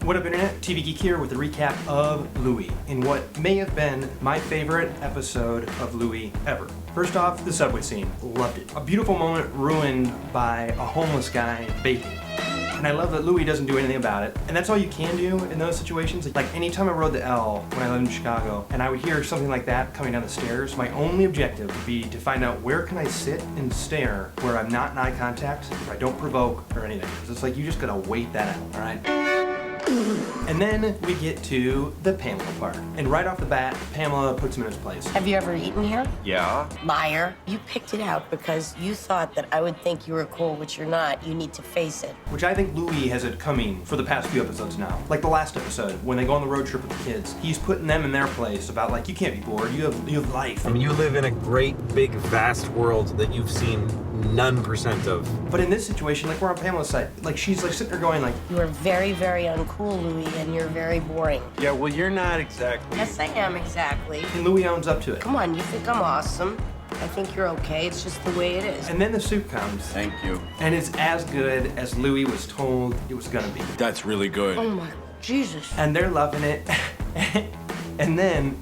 What up, Internet? TV Geek here with a recap of Louie in what may have been my favorite episode of Louie ever. First off, the subway scene. Loved it. A beautiful moment ruined by a homeless guy baking. And I love that Louie doesn't do anything about it. And that's all you can do in those situations. Like anytime I rode the L when I lived in Chicago and I would hear something like that coming down the stairs, my only objective would be to find out where can I sit and stare where I'm not in eye contact, where I don't provoke or anything. Because it's like you just gotta wait that out, all right? And then we get to the Pamela part. And right off the bat, Pamela puts him in his place. Have you ever eaten here? Yeah. Liar. You picked it out because you thought that I would think you were cool, which you're not. You need to face it. Which I think Louie has it coming for the past few episodes now. Like the last episode, when they go on the road trip with the kids. He's putting them in their place about like, you can't be bored, you have life. I mean, you live in a great, big, vast world that you've seen none percent of. But in this situation, like we're on Pamela's side, like she's like sitting there going like, You are very, very uncool, Louie, and you're very boring. Yeah, well, you're not exactly. Yes, I am, exactly. and Louie owns up to it. Come on, you think I'm awesome. I think you're okay. It's just the way it is. And then the soup comes. Thank you. And it's as good as Louie was told it was gonna be. That's really good. Oh my Jesus. And they're loving it. And then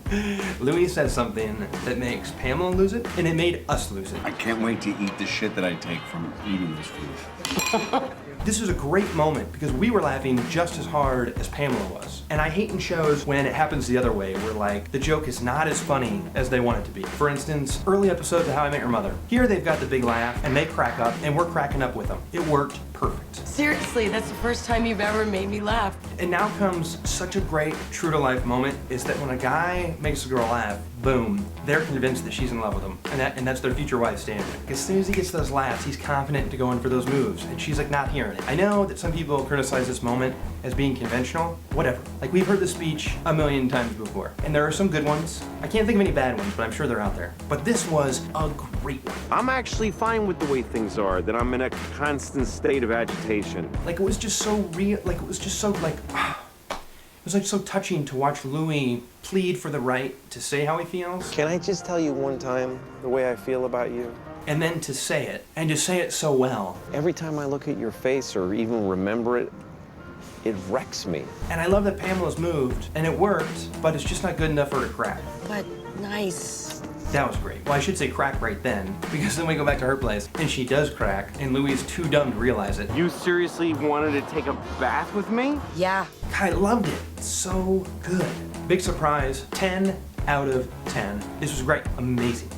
Louie says something that makes Pamela lose it, and it made us lose it. I can't wait to eat the shit that I take from eating this food. This is a great moment because we were laughing just as hard as Pamela was. And I hate in shows when it happens the other way, where like the joke is not as funny as they want it to be. For instance, early episodes of How I Met Your Mother. Here they've got the big laugh and they crack up and we're cracking up with them. It worked perfect. Seriously, that's the first time you've ever made me laugh. And now comes such a great true to life moment is that when a guy makes a girl laugh, boom, they're convinced that she's in love with him. And that's their future wife standard. As soon as he gets those laughs, he's confident to go in for those moves. And she's like not hearing it. I know that some people criticize this moment as being conventional, whatever. Like we've heard this speech a million times before. And there are some good ones. I can't think of any bad ones, but I'm sure they're out there. But this was a great one. I'm actually fine with the way things are, that I'm in a constant state of agitation. Like it was just so real, like it was just so like, it was like so touching to watch Louie plead for the right to say how he feels. Can I just tell you one time the way I feel about you? And then to say it, and to say it so well. Every time I look at your face or even remember it, it wrecks me. And I love that Pamela's moved, and it worked, but it's just not good enough for her to crack. But nice. That was great. Well, I should say crack right then, because then we go back to her place, and she does crack, and Louie is too dumb to realize it. You seriously wanted to take a bath with me? Yeah. I loved it. So good. Big surprise, 10 out of 10. This was great. Amazing.